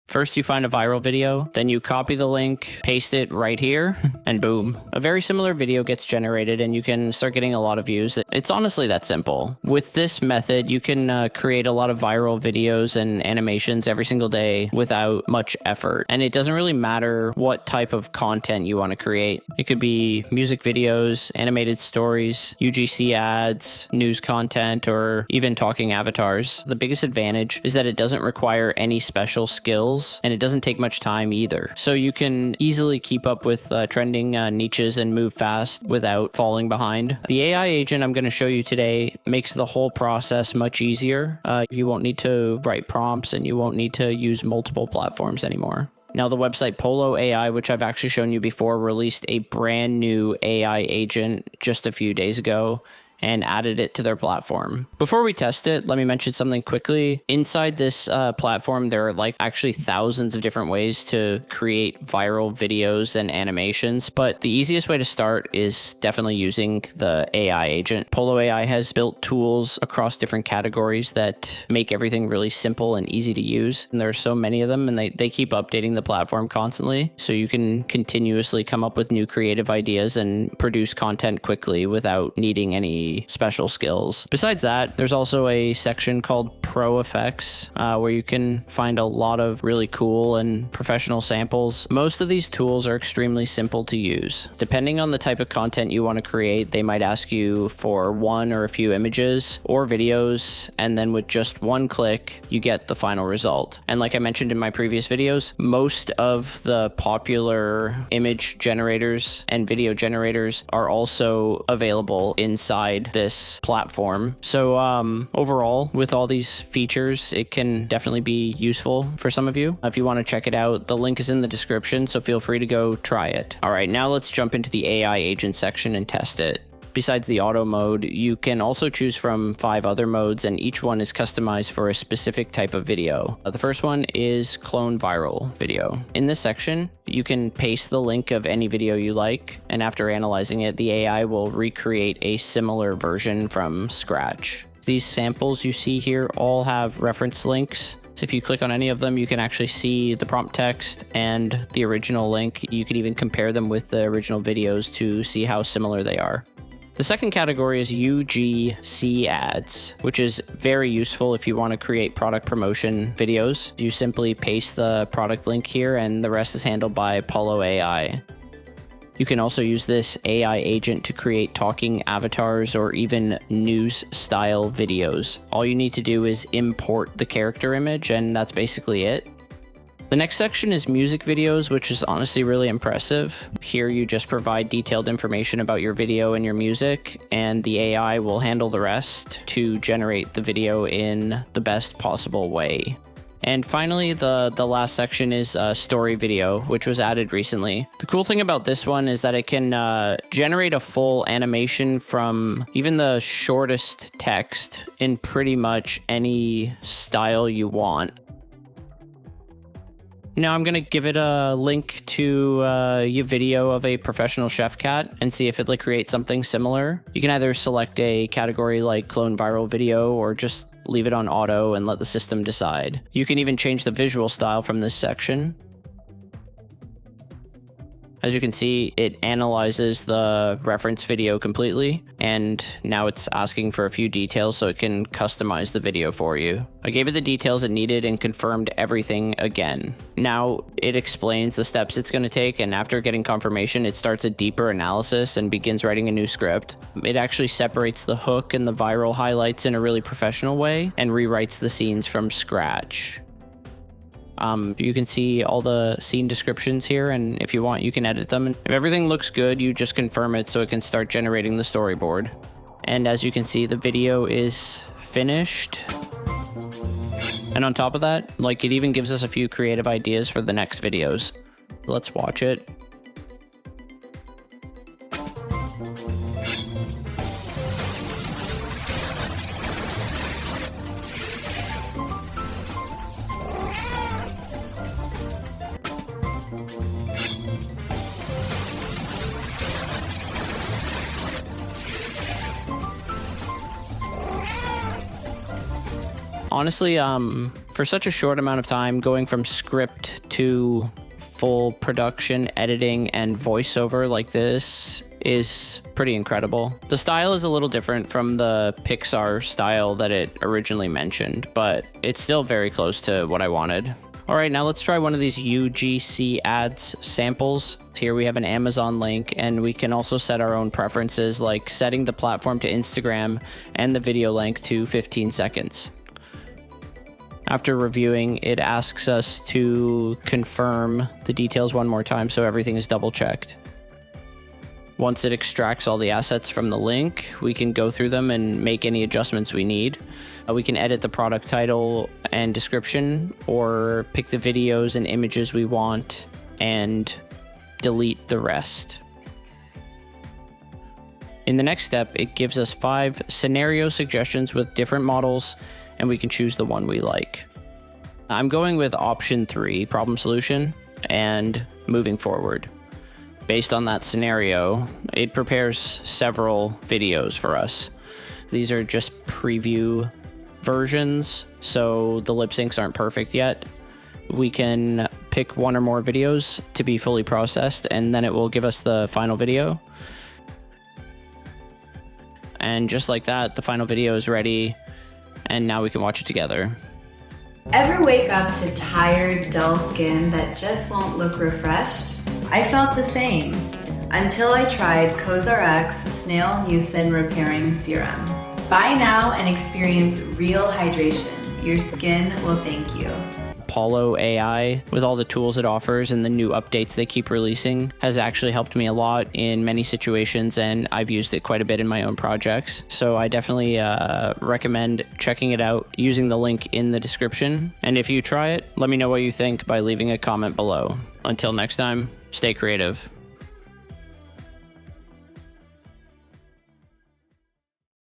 First, you find a viral video, then you copy the link, paste it right here, and boom. A very similar video gets generated and you can start getting a lot of views. It's honestly that simple. With this method, you can create a lot of viral videos and animations every single day without much effort. And it doesn't really matter what type of content you want to create. It could be music videos, animated stories, UGC ads, news content, or even talking avatars. The biggest advantage is that it doesn't require any special skills, and it doesn't take much time either. So you can easily keep up with trending niches and move fast without falling behind. The AI agent I'm going to show you today makes the whole process much easier. You won't need to write prompts and you won't need to use multiple platforms anymore. Now, the website Polo AI, which I've actually shown you before, released a brand new AI agent just a few days ago and added it to their platform. Before we test it, let me mention something quickly. Inside this platform, there are actually thousands of different ways to create viral videos and animations, but the easiest way to start is definitely using the AI agent. Polo AI has built tools across different categories that make everything really simple and easy to use. And there are so many of them, and they keep updating the platform constantly, so you can continuously come up with new creative ideas and produce content quickly without needing any special skills. Besides that, there's also a section called Pro Effects where you can find a lot of really cool and professional samples. Most of these tools are extremely simple to use. Depending on the type of content you want to create, they might ask you for one or a few images or videos, and then with just one click, you get the final result. And like I mentioned in my previous videos, most of the popular image generators and video generators are also available inside this platform. So overall, with all these features, it can definitely be useful for some of you. If you want to check it out, the link is in the description, so feel free to go try it. All right, now let's jump into the AI agent section and test it. Besides the auto mode, you can also choose from 5 other modes, and each one is customized for a specific type of video. The first one is clone viral video. In this section, you can paste the link of any video you like, and after analyzing it, the AI will recreate a similar version from scratch. These samples you see here all have reference links. So if you click on any of them, you can actually see the prompt text and the original link. You can even compare them with the original videos to see how similar they are. The second category is UGC ads, which is very useful if you want to create product promotion videos. You simply paste the product link here, and the rest is handled by Polo AI. You can also use this AI agent to create talking avatars or even news style videos. All you need to do is import the character image, and that's basically it. The next section is music videos, which is honestly really impressive. Here you just provide detailed information about your video and your music, and the AI will handle the rest to generate the video in the best possible way. And finally, the last section is story video, which was added recently. The cool thing about this one is that it can generate a full animation from even the shortest text in pretty much any style you want. Now I'm going to give it a link to a video of a professional chef cat and see if it creates something similar. You can either select a category like clone viral video or just leave it on auto and let the system decide. You can even change the visual style from this section. As you can see, it analyzes the reference video completely, and now it's asking for a few details so it can customize the video for you. I gave it the details it needed and confirmed everything again. Now it explains the steps it's going to take, and after getting confirmation, it starts a deeper analysis and begins writing a new script. It actually separates the hook and the viral highlights in a really professional way and rewrites the scenes from scratch. You can see all the scene descriptions here, and if you want, you can edit them. If everything looks good, you just confirm it so it can start generating the storyboard. And as you can see, the video is finished. And on top of that, it even gives us a few creative ideas for the next videos. Let's watch it. Honestly, for such a short amount of time, going from script to full production, editing, and voiceover like this is pretty incredible. The style is a little different from the Pixar style that it originally mentioned, but it's still very close to what I wanted. All right, now let's try one of these UGC ads samples. Here we have an Amazon link, and we can also set our own preferences, like setting the platform to Instagram and the video length to 15 seconds. After reviewing, it asks us to confirm the details one more time so everything is double checked. Once it extracts all the assets from the link, we can go through them and make any adjustments we need. We can edit the product title and description, or pick the videos and images we want and delete the rest. In the next step, it gives us 5 scenario suggestions with different models, and we can choose the one we like. I'm going with option 3, problem solution, and moving forward. Based on that scenario, it prepares several videos for us. These are just preview versions, so the lip syncs aren't perfect yet. We can pick 1 or more videos to be fully processed, and then it will give us the final video. And just like that, the final video is ready, and now we can watch it together. Ever wake up to tired, dull skin that just won't look refreshed? I felt the same until I tried COSRX Snail Mucin Repairing Serum. Buy now and experience real hydration. Your skin will thank you. Polo AI, with all the tools it offers and the new updates they keep releasing, has actually helped me a lot in many situations, and I've used it quite a bit in my own projects. So I definitely recommend checking it out using the link in the description. And if you try it, let me know what you think by leaving a comment below. Until next time, stay creative.